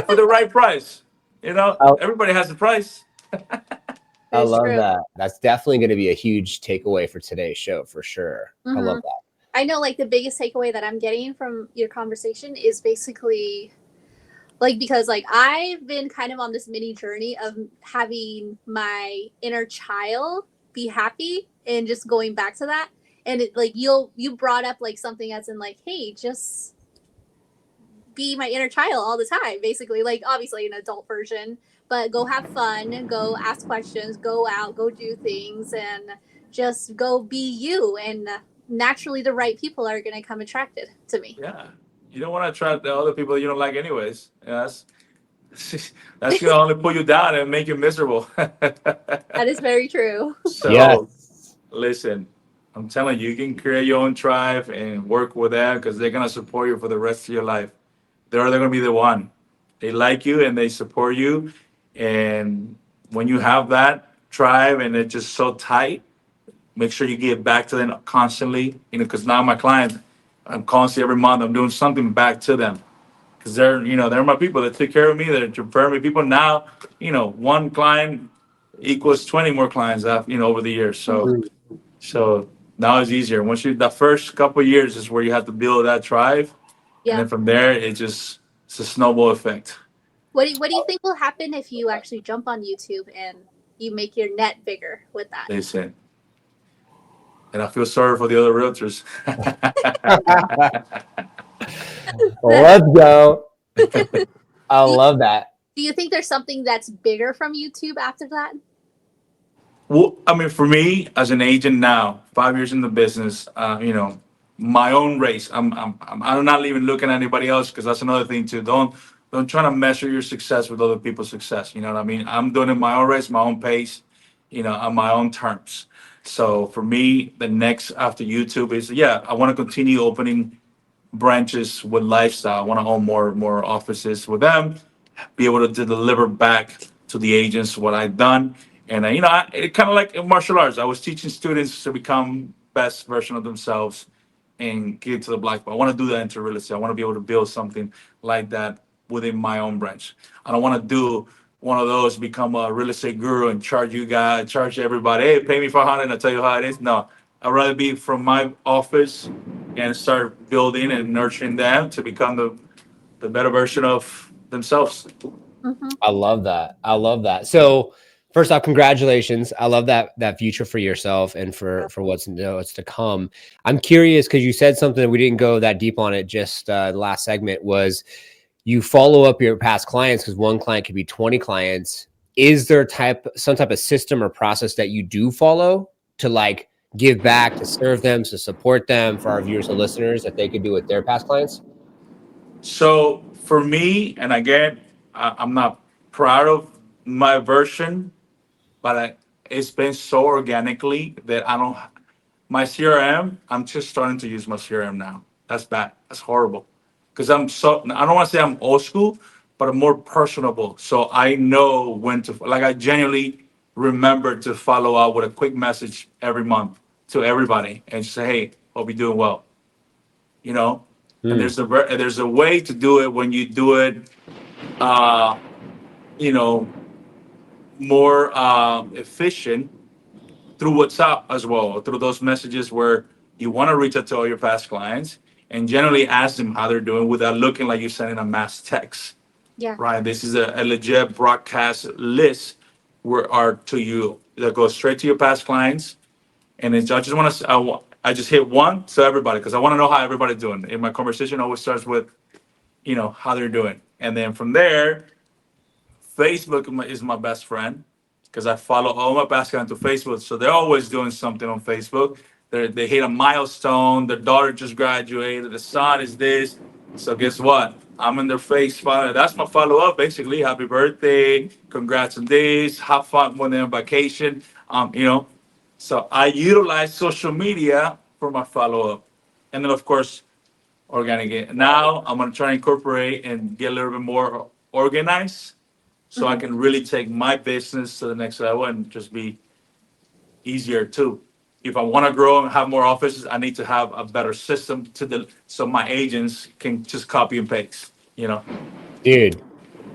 For the right price. I, Everybody has a price. I it's love true. that. That's definitely going to be a huge takeaway for today's show for sure. I Hmm. love that. I know, like the biggest takeaway that I'm getting from your conversation is basically like because like I've been kind of on this mini journey of having my inner child be happy and just going back to that. And it like you brought up like something as in like, hey, just be my inner child all the time, basically. Like obviously an adult version, but go have fun, go ask questions, go out, go do things, and just go be you. And naturally, the right people are gonna come attracted to me. Yeah. You don't want to attract the other people you don't like anyways. That's gonna only pull you down and make you miserable. That is very true. So Yes. listen, I'm telling you, you can create your own tribe and work with them because they're gonna support you for the rest of your life. They're gonna be the one. They like you and they support you. And when you have that tribe and it's just so tight, make sure you give back to them constantly. Because now my clients, I'm constantly every month, I'm doing something back to them because they're my people that took care of me. They're preparing me people now. One client equals 20 more clients over the years. So Mm. so now it's easier. The first couple of years is where you have to build that tribe, and Yeah. then from there it's a snowball effect. What do you think will happen if you actually jump on YouTube and you make your net bigger with that? They say, and I feel sorry for the other realtors. Let's go. I love that. Do you think there's something that's bigger from YouTube after that? Well, I mean, for me as an agent now, 5 years in the business, my own race. I'm not even looking at anybody else because that's another thing too. Don't try to measure your success with other people's success. You know what I mean? I'm doing it my own race, my own pace, on my own terms. So for me, the next after YouTube is I want to continue opening branches with lifestyle. I want to own more offices with them, be able to deliver back to the agents what I've done. And it kind of like in martial arts. I was teaching students to become best version of themselves and get to the black belt. I want to do that into real estate. I want to be able to build something like that within my own branch. I don't want to do one of those, become a real estate guru and charge everybody, hey, pay me 500 and I'll tell you how it is. No, I'd rather be from my office and start building and nurturing them to become the better version of themselves. Mm-hmm. I love that. I love that. So first off, congratulations. I love that future for yourself and for what's to come. I'm curious because you said something that we didn't go that deep on it. Just the last segment was you follow up your past clients because one client could be 20 clients. Is there some type of system or process that you do follow to like give back, to serve them, to support them for our viewers and listeners that they could do with their past clients? So for me, and again, I'm not proud of my version, but it's been so organically that I don't. My CRM, I'm just starting to use my CRM now. That's bad. That's horrible. Because I don't want to say I'm old school, but I'm more personable. So I know when to, like, I genuinely remember to follow up with a quick message every month to everybody and say, hey, hope you're doing well. You know, and Hmm. there's a way to do it when you do it, uh, you know, more efficient through WhatsApp as well, through those messages where you want to reach out to all your past clients and generally ask them how they're doing without looking like you're sending a mass text, Yeah. right? This is a legit broadcast list where are to you that goes straight to your past clients. And I just want to, I just hit one to everybody because I want to know how everybody's doing. And my conversation always starts with, how they're doing. And then from there, Facebook is my best friend because I follow all my past clients to Facebook. So they're always doing something on Facebook. They hit a milestone. Their daughter just graduated. The son is this. So guess what? I'm in their face. That's my follow up basically. Happy birthday. Congrats on this. Have fun when they're on vacation. So I utilize social media for my follow up. And then, of course, organic. Now I'm going to try to incorporate and get a little bit more organized so I Mhm. can really take my business to the next level and just be easier too. If I want to grow and have more offices, I need to have a better system so my agents can just copy and paste. Dude,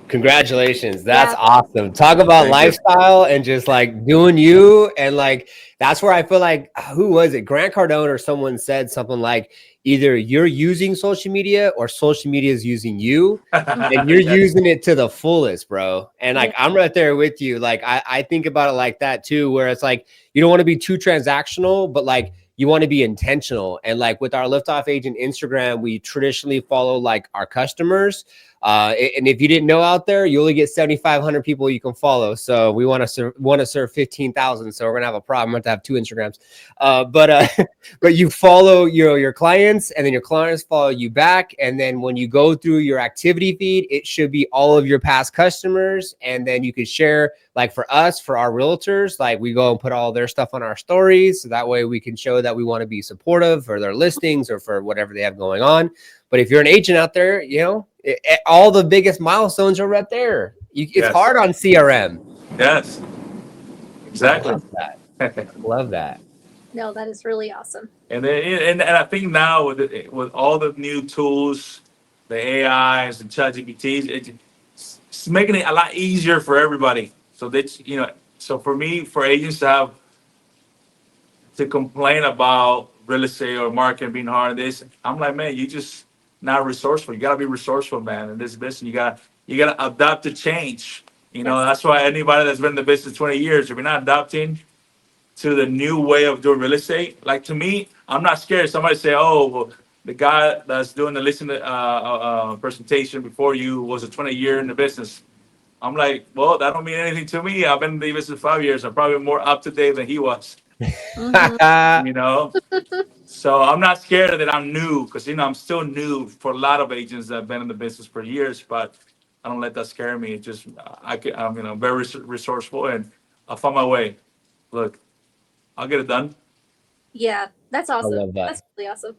congratulations. That's Yeah. awesome. Talk about Thank you. lifestyle and just like doing you. And like, that's where I feel like, who was it? Grant Cardone or someone said something like, either you're using social media or social media is using you. And you're Yes. using it to the fullest, bro. And like, Yeah. I'm right there with you. Like, I think about it like that too, where it's like, you don't want to be too transactional, but like, you want to be intentional. And like with our Liftoff Agent Instagram, we traditionally follow like our customers. And if you didn't know out there, you only get 7,500 people you can follow. So we want to serve 15,000. So we're gonna have a problem. We have to have two Instagrams. But but you follow your clients, and then your clients follow you back. And then when you go through your activity feed, it should be all of your past customers. And then you can share, like for us, for our realtors, like we go and put all their stuff on our stories. So that way we can show that we want to be supportive for their listings or for whatever they have going on. But if you're an agent out there, all the biggest milestones are right there. It's Yes. hard on CRM. Yes. I Exactly. love that. Love that. No, that is really awesome. And I think now with all the new tools, the AIs and ChatGPTs, it's making it a lot easier for everybody. So so for me, for agents to complain about real estate or marketing being hard, this I'm like, man, you just not resourceful. You gotta be resourceful, man. In this business, you gotta adapt to change. Yes. That's why anybody that's been in the business 20 years, if you're not adapting to the new way of doing real estate. Like to me, I'm not scared. Somebody say, "Oh, well, the guy that's doing the listening presentation before you was a 20-year in the business." I'm like, "Well, that don't mean anything to me. I've been in the business 5 years. I'm probably more up to date than he was." Hmm. You know, so I'm not scared that I'm new because I'm still new for a lot of agents that have been in the business for years. But I don't let that scare me. It just I'm very resourceful and I'll find my way. Look, I'll get it done. Yeah, that's I awesome. love that. That's really awesome.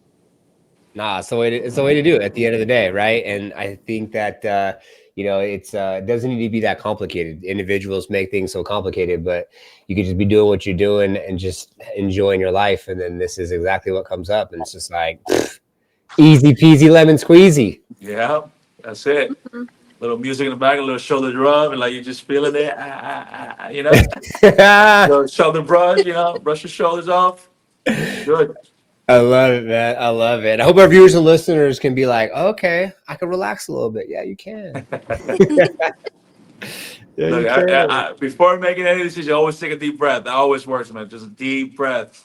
Nah, it's the way to do it at the end of the day, right? And I think that it doesn't need to be that complicated. Individuals make things so complicated, but you could just be doing what you're doing and just enjoying your life. And then this is exactly what comes up, and it's just like easy peasy lemon squeezy. Yeah, that's it. Hmm. Little music in the back, a little shoulder rub, and like you're just feeling it. Little shoulder brush, brush your shoulders off. Good. I love it, man. I love it. I hope our viewers and listeners can be like, okay, I can relax a little bit. Yeah, you can. Yeah, you Look, can. before making any decision, always take a deep breath. That always works, man. Just a deep breath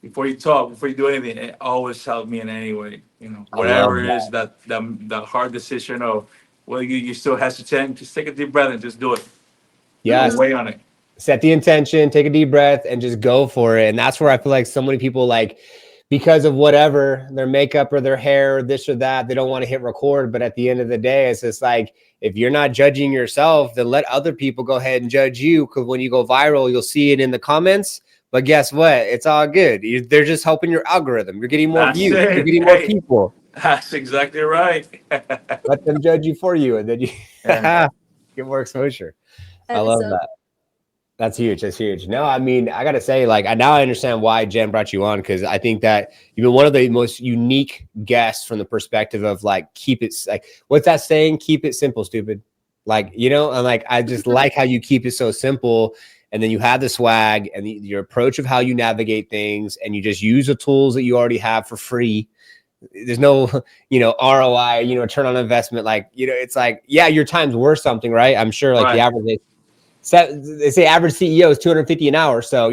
before you talk, before you do anything. It always helped me in any way. I love Whatever it is that hard decision or well, you still hesitant, just take a deep breath and just do it. Don't Yes. Hmm. wait on it. Set the intention, take a deep breath, and just go for it. And that's where I feel like so many people, like, because of whatever their makeup or their hair, or this or that, they don't want to hit record. But at the end of the day, it's just like, if you're not judging yourself, then let other people go ahead and judge you. Because when you go viral, you'll see it in the comments. But guess what? It's all good. They're just helping your algorithm. You're getting more That's views. You're it. getting more Hey, people. that's exactly right. Let them judge you for you, and then you Yeah. get more exposure. I That is love so. that. That's huge. That's huge. No, I mean, I gotta say, like, now I understand why Jen brought you on, because I think that you've been one of the most unique guests from the perspective of like, keep it like, what's that saying? Keep it simple, stupid. Like, and like, I just like how you keep it so simple, and then you have the swag and your approach of how you navigate things, and you just use the tools that you already have for free. There's no, ROI, return on investment. Like, it's like, yeah, your time's worth something, right? I'm sure, like the Right. average They say average CEO is 250 an hour. So,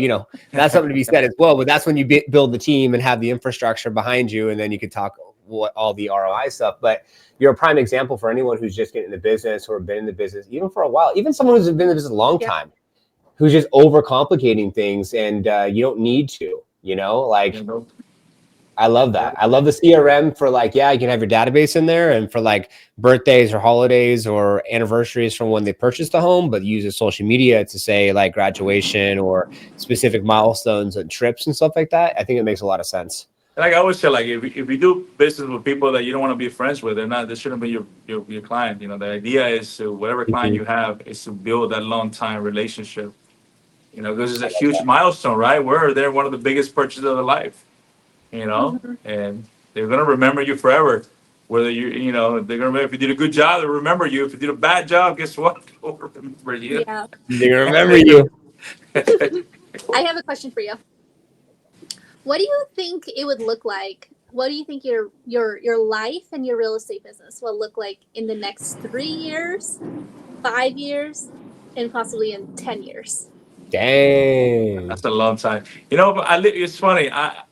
that's something to be said as well. But that's when you build the team and have the infrastructure behind you. And then you could talk what all the ROI stuff. But you're a prime example for anyone who's just getting in the business or been in the business, even for a while, even someone who's been in the business a long Yeah. time, who's just overcomplicating things. And you don't need to, like, You know? I love that. I love the CRM for like, yeah, you can have your database in there and for like birthdays or holidays or anniversaries from when they purchased the home, but use social media to say like graduation or specific milestones and trips and stuff like that. I think it makes a lot of sense. Like I always say, like if you do business with people that you don't want to be friends with, they're not. They shouldn't be your client. The idea is to whatever client Mhm. you have is to build that long time relationship. Because it's a huge milestone, right? They're one of the biggest purchases of their life. Hmm. And they're gonna remember you forever. Whether they're gonna remember if you did a good job, they'll remember you. If you did a bad job, guess what? They'll remember you. Yeah. They're gonna remember you. I have a question for you. What do you think it would look like? What do you think your life and your real estate business will look like in the next 3 years, 5 years, and possibly in 10 years? Dang. That's a long time. But it's funny.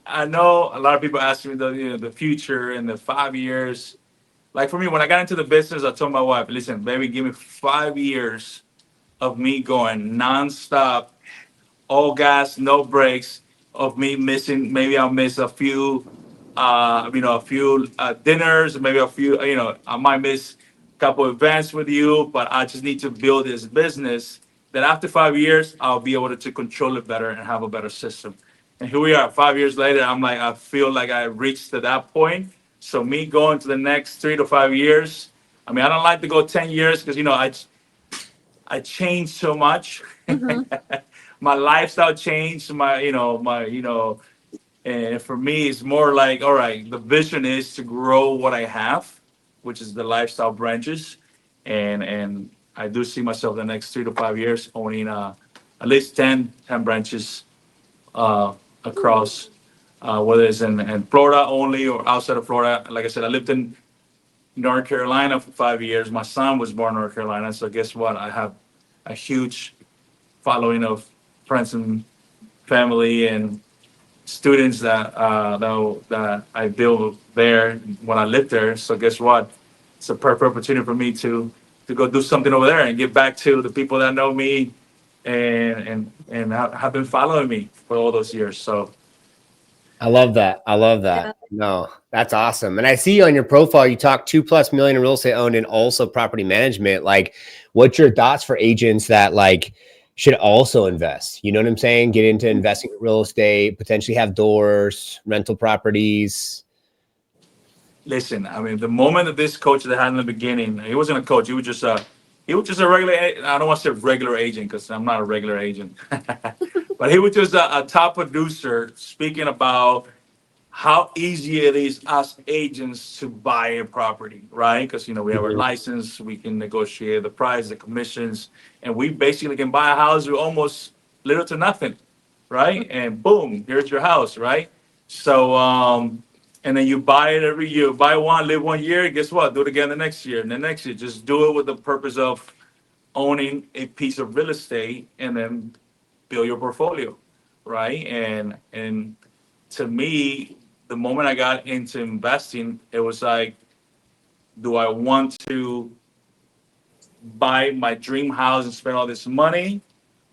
I know a lot of people ask me the future and the 5 years. Like for me, when I got into the business, I told my wife, "Listen, baby, give me 5 years of me going nonstop, all gas, no brakes, of me missing. Maybe I'll miss a few, a few dinners, maybe a few. I might miss a couple events with you, but I just need to build this business. That after 5 years, I'll be able to control it better and have a better system." And here we are, 5 years later. I'm like, I feel like I reached to that point. So me going to the next 3 to 5 years. I mean, I don't like to go 10 years because I changed so much. Mm-hmm. My lifestyle changed. And for me, it's more like, all right, the vision is to grow what I have, which is the lifestyle branches, and I do see myself the next 3 to 5 years owning at least 10 branches uh, across, whether it's in Florida only or outside of Florida. Like I said, I lived in North Carolina for 5 years. My son was born in North Carolina, so guess what? I have a huge following of friends and family and students that I built there when I lived there. So guess what? It's a perfect opportunity for me to go do something over there and give back to the people that know me and have been following me for all those years. So I love that. I love Yeah. that. No, that's awesome. And I see on your profile, you talk 2+ million in real estate owned and also property management. Like, what's your thoughts for agents that like should also invest? You know what I'm saying? Get into investing in real estate, potentially have doors, rental properties. listen, I mean, the moment that this coach that I had in the beginning, he wasn't a coach. He was just a regular. I don't want to say regular agent because I'm not a regular agent, but he was just a top producer speaking about how easy it is as agents to buy a property, right? Because we have our Mhm. license, we can negotiate the price, the commissions, and we basically can buy a house with almost little to nothing, right? And boom, here's your house, right? So, and then you buy it every year. Buy one, live 1 year. Guess what? Do it again the next year, and the next year. Just do it with the purpose of owning a piece of real estate, and then build your portfolio, right? And to me, the moment I got into investing, it was like, do I want to buy my dream house and spend all this money?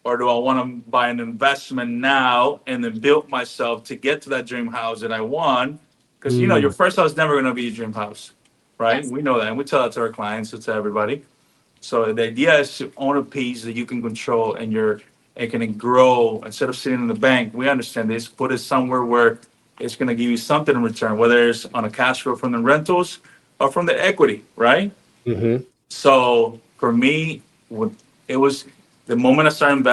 Or do I want to buy an investment now and then build myself to get to that dream house that I want? Because your Mm. first house is never going to be your dream house, right? Yes. We know that, and we tell that to our clients, to everybody. So the idea is to own a piece that you can control and it can grow instead of sitting in the bank. We understand this. Put it somewhere where it's going to give you something in return, whether it's on a cash flow from the rentals or from the equity, right? Mm-hmm. So for me, it was the moment I started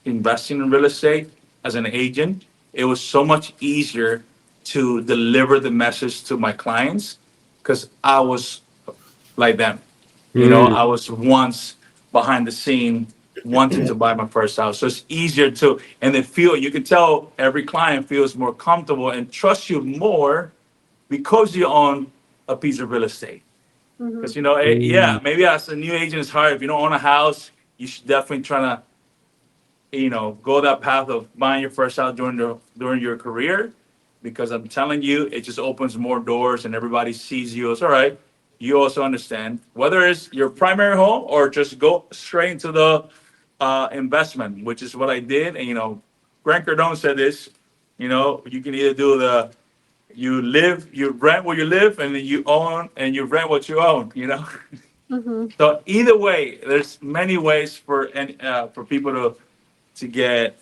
investing in real estate as an agent, it was so much easier to deliver the message to my clients because I was like them. Mm. I was once behind the scene wanting to buy my first house. So it's easier to, and you can tell every client feels more comfortable and trusts you more because you own a piece of real estate. Mm-hmm. Because, Mm. yeah, maybe as a new agent, it's hard. If you don't own a house, you should definitely try to go that path of buying your first house during your career, because I'm telling you, it just opens more doors and everybody sees you as all right. You also understand whether it's your primary home or just go straight into the investment, which is what I did. And Grant Cardone said this. You can either do you rent where you live, and then you own and you rent what you own. Hmm. So either way, there's many ways for people to get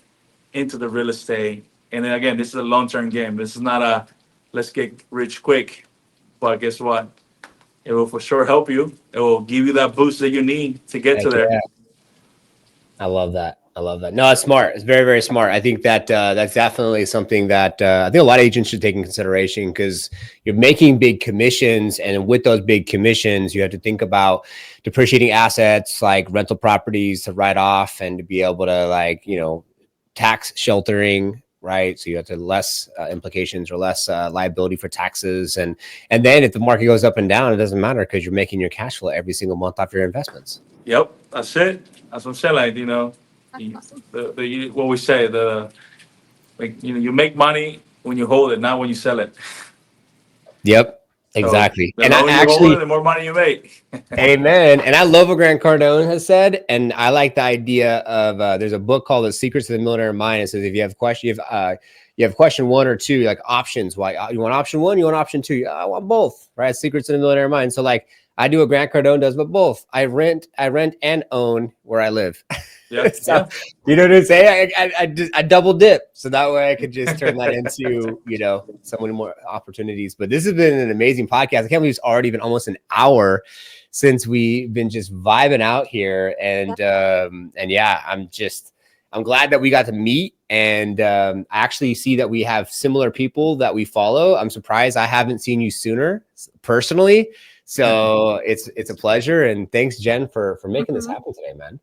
into the real estate. And then again, this is a long-term game. This is not a let's get rich quick. But guess what? It will for sure help you. It will give you that boost that you need to get to Heck there. yeah. I love that. I love that. No, it's smart. It's very, very smart. I think that that's definitely something that I think a lot of agents should take in consideration, because you're making big commissions. And with those big commissions, you have to think about depreciating assets like rental properties to write off, and to be able to tax sheltering, right? So you have to less implications or less liability for taxes. And then if the market goes up and down, it doesn't matter, because you're making your cash flow every single month off your investments. Yep, that's it. That's what I'm saying. Like Awesome. what we say, you make money when you hold it, not when you sell it. Yep, So exactly. the And I longer you hold it, the more money you make. amen. And I love what Grant Cardone has said. And I like the idea of there's a book called The Secrets of the Millionaire Mind. It says if you have you have question one or two, like options. Why you want option one? You want option two? I want both, right? Secrets of the Millionaire Mind. So like I do what Grant Cardone does, but both. I rent and own where I live. Yeah, So, yeah. you know what I'm saying? I double dip, so that way I could just turn that into so many more opportunities. But this has been an amazing podcast. I can't believe it's already been almost an hour since we've been just vibing out here, and yeah, I'm glad that we got to meet, and I actually see that we have similar people that we follow. I'm surprised I haven't seen you sooner personally. So it's a pleasure, and thanks, Jen, for making this happen today, man.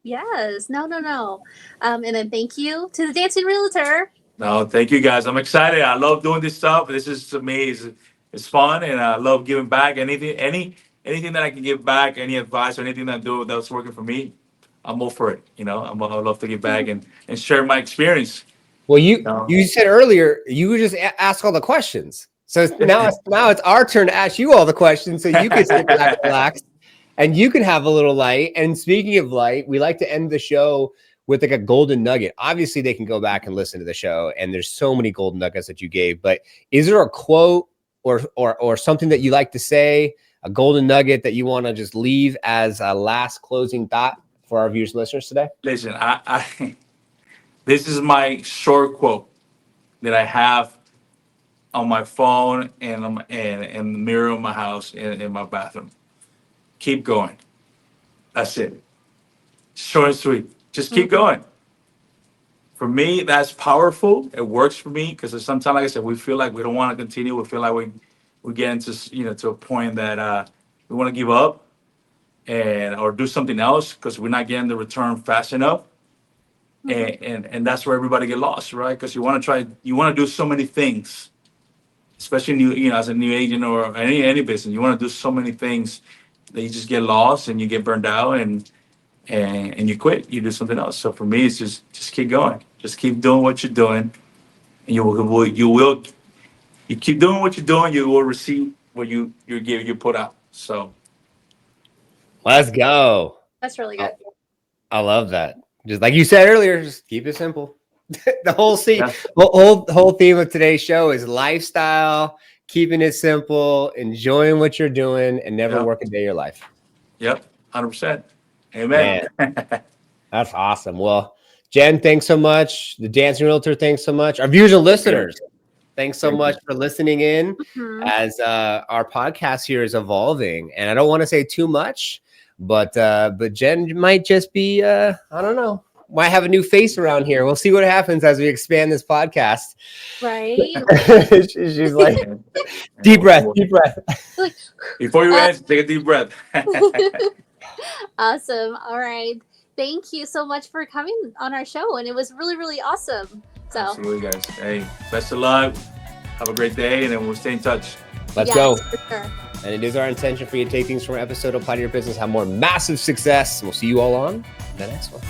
Yes. No. And then thank you to the Dancing Realtor. No, thank you guys. I'm excited. I love doing this stuff. This is to me is fun, and I love giving back. Anything that I can give back, any advice or anything that I do that's working for me, I'm all for it. I love to give back and share my experience. Well, You know? you said earlier you would just ask all the questions. So now it's our turn to ask you all the questions, so you can sit back and relax, and you can have a little light. And speaking of light, we like to end the show with like a golden nugget. Obviously, they can go back and listen to the show, and there's so many golden nuggets that you gave. But is there a quote or something that you like to say, a golden nugget that you want to just leave as a last closing thought for our viewers and listeners today? Listen, I this is my short quote that I have on my phone and the mirror of my house and in my bathroom. Keep going. That's it. Short and sweet. Just keep going. For me, that's powerful. It works for me because sometimes, like I said, we feel like we don't want to continue. We feel like we get into to a point that we want to give up or do something else because we're not getting the return fast enough. And that's where everybody get lost, right? Because you want to do so many things, especially as a new agent or any business. You want to do so many things that you just get lost and you get burned out and you quit. You do something else. So for me, it's just keep going. Just keep doing what you're doing, and you keep doing what you're doing. You will receive what you put out. So Let's go. That's really good. I love that. Just like you said earlier, just keep it simple. The whole yeah, whole theme of today's show is lifestyle, keeping it simple, enjoying what you're doing, and never yeah, work a day of your life. yep, 100%. Amen. Man, that's awesome. Well, Jen, thanks so much. The Dancing Realtor, thanks so much. Our viewers and listeners, thanks so much for listening in as our podcast here is evolving. And I don't want to say too much, but Jen might just be, I don't know, might have a new face around here. We'll see what happens as we expand this podcast. Right. She's like, deep breath. Before you answer, take a deep breath. Awesome. All right. Thank you so much for coming on our show. And it was really, really awesome. So Absolutely, guys. Hey, best of luck. Have a great day, and then we'll stay in touch. Let's yes, go. for sure. And it is our intention for you to take things from an episode, apply to your business, have more massive success. We'll see you all on the next one.